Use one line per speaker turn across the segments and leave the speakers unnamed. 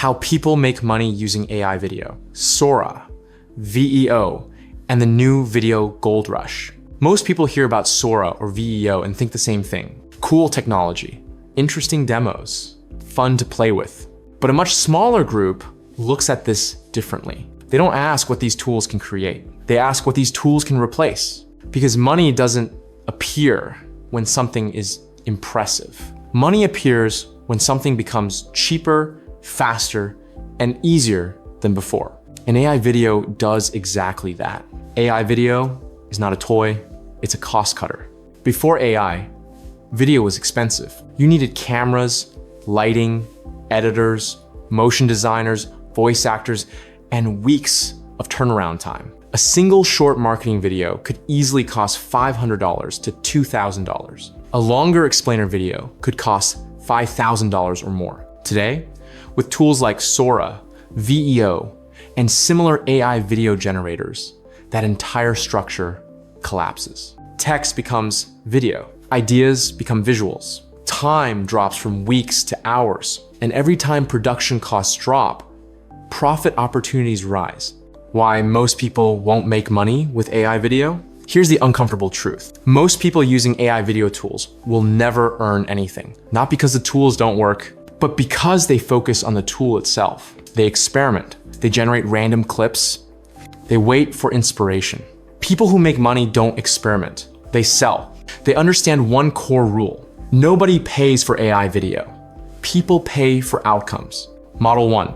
how people make money using AI video, SORA, VEO, and the new video gold rush. Most people hear about SORA or VEO and think the same thing. Cool technology, interesting demos, fun to play with. But a much smaller group looks at this differently. They don't ask what these tools can create. They ask what these tools can replace. Because money doesn't appear when something is impressive. Money appears when something becomes cheaper, faster, and easier than before. And AI video does exactly that. AI video is not a toy, it's a cost cutter. Before AI, video was expensive. You needed cameras, lighting, editors, motion designers, voice actors, and weeks of turnaround time. A single short marketing video could easily cost $500 to $2,000. A longer explainer video could cost $5,000 or more. Today, with tools like SORA, VEO, and similar AI video generators, that entire structure collapses. Text becomes video. Ideas become visuals. Time drops from weeks to hours. And every time production costs drop, profit opportunities rise. Why most people won't make money with AI video? Here's the uncomfortable truth. Most people using AI video tools will never earn anything. Not because the tools don't work, but because they focus on the tool itself. They experiment. They generate random clips. They wait for inspiration. People who make money don't experiment. They sell. They understand one core rule. Nobody pays for AI video. People pay for outcomes. Model 1.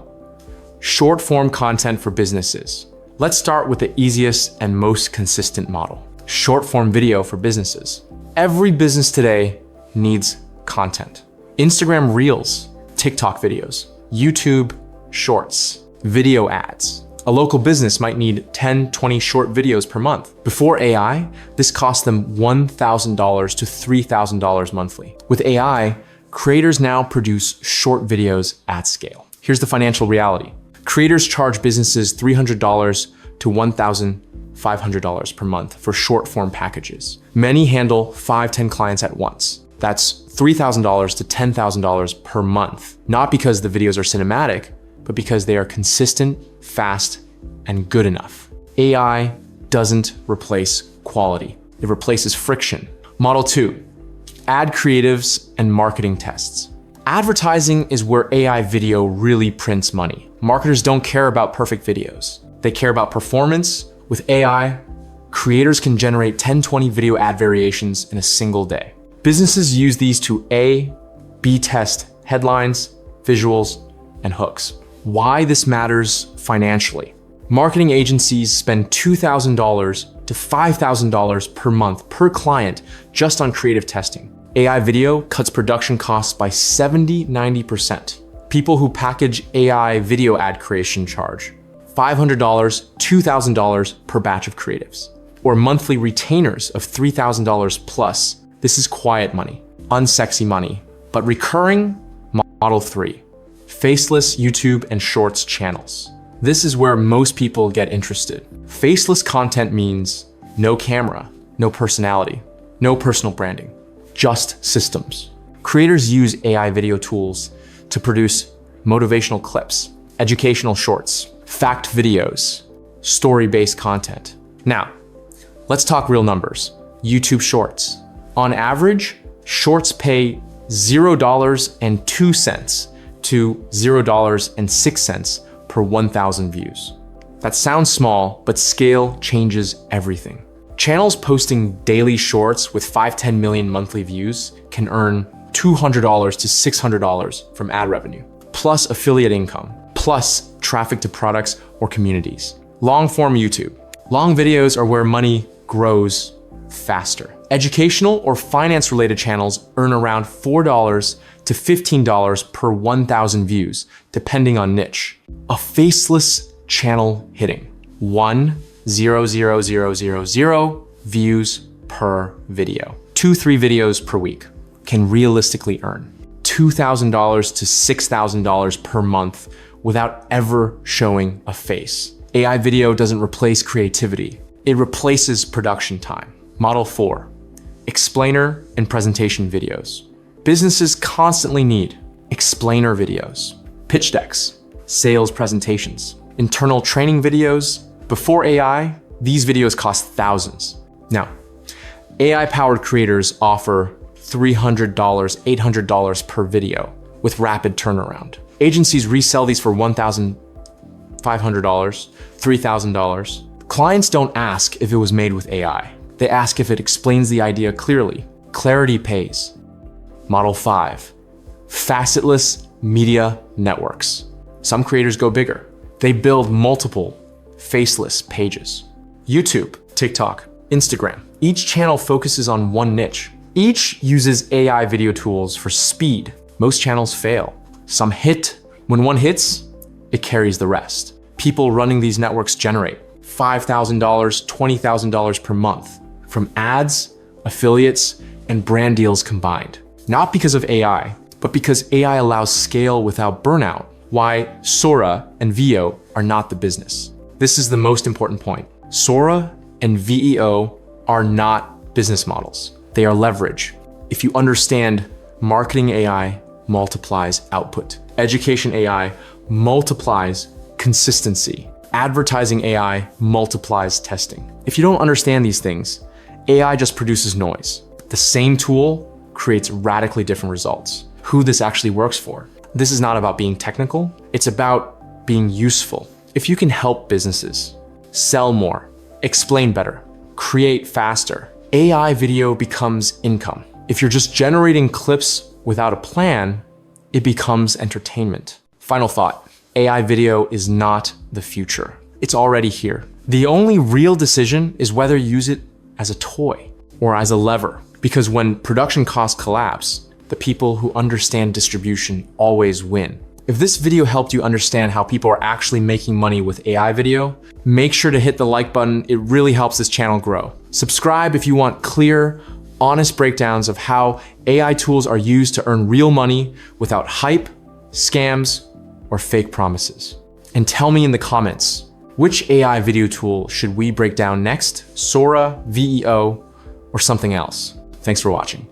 Short form content for businesses. Let's start with the easiest and most consistent model. Short form video for businesses. Every business today needs content. Instagram Reels, TikTok videos, YouTube Shorts, video ads. A local business might need 10, 20 short videos per month. Before AI, this cost them $1,000 to $3,000 monthly. With AI, creators now produce short videos at scale. Here's the financial reality. Creators charge businesses $300 to $1,500 per month for short form packages. Many handle 5-10 clients at once. That's $3,000 to $10,000 per month. Not because the videos are cinematic, but because they are consistent, fast, and good enough. AI doesn't replace quality. It replaces friction. Model 2, ad creatives and marketing tests. Advertising is where AI video really prints money. Marketers don't care about perfect videos. They care about performance. With AI, creators can generate 10-20 video ad variations in a single day. Businesses use these to A/B test headlines, visuals, and hooks. Why this matters financially. Marketing agencies spend $2,000 to $5,000 per month per client just on creative testing. AI video cuts production costs by 70–90%. People who package AI video ad creation charge $500, $2,000 per batch of creatives, or monthly retainers of $3,000 plus. This is quiet money, unsexy money, but recurring. Model 3, faceless YouTube and Shorts channels. This is where most people get interested. Faceless content means no camera, no personality, no personal branding. Just systems. Creators use AI video tools to produce motivational clips, educational shorts, fact videos, story-based content. Now, let's talk real numbers. YouTube Shorts. On average, Shorts pay $0.02 to $0.06 per 1,000 views. That sounds small, but scale changes everything. Channels posting daily shorts with 5–10 million monthly views can earn $200 to $600 from ad revenue, plus affiliate income, plus traffic to products or communities. Long-form YouTube. Long videos are where money grows faster. Educational or finance-related channels earn around $4 to $15 per 1,000 views, depending on niche. A faceless channel hitting 1,000,000 views per video. 2-3 videos per week can realistically earn $2,000 to $6,000 per month without ever showing a face. AI video doesn't replace creativity. It replaces production time. Model 4, explainer and presentation videos. Businesses constantly need explainer videos, pitch decks, sales presentations, internal training videos. Before AI, these videos cost thousands. Now, AI-powered creators offer $300, $800 per video with rapid turnaround. Agencies resell these for $1,500, $3,000. Clients don't ask if it was made with AI. They ask if it explains the idea clearly. Clarity pays. Model 5, faceless media networks. Some creators go bigger. They build multiple faceless pages. YouTube, TikTok, Instagram. Each channel focuses on one niche. Each uses AI video tools for speed. Most channels fail. Some hit. When one hits, it carries the rest. People running these networks generate $5,000, $20,000 per month from ads, affiliates, and brand deals combined. Not because of AI, but because AI allows scale without burnout. Why SORA and VEO are not the business. This is the most important point. SORA and VEO are not business models. They are leverage. If you understand, marketing AI multiplies output. Education AI multiplies consistency. Advertising AI multiplies testing. If you don't understand these things, AI just produces noise. The same tool creates radically different results. Who this actually works for. This is not about being technical, it's about being useful. If you can help businesses sell more, explain better, create faster, AI video becomes income. If you're just generating clips without a plan, it becomes entertainment. Final thought, AI video is not the future. It's already here. The only real decision is whether you use it as a toy or as a lever. Because when production costs collapse, the people who understand distribution always win. If this video helped you understand how people are actually making money with AI video, make sure to hit the like button. It really helps this channel grow. Subscribe if you want clear, honest breakdowns of how AI tools are used to earn real money without hype, scams, or fake promises. And tell me in the comments, which AI video tool should we break down next? SORA, VEO, or something else? Thanks for watching.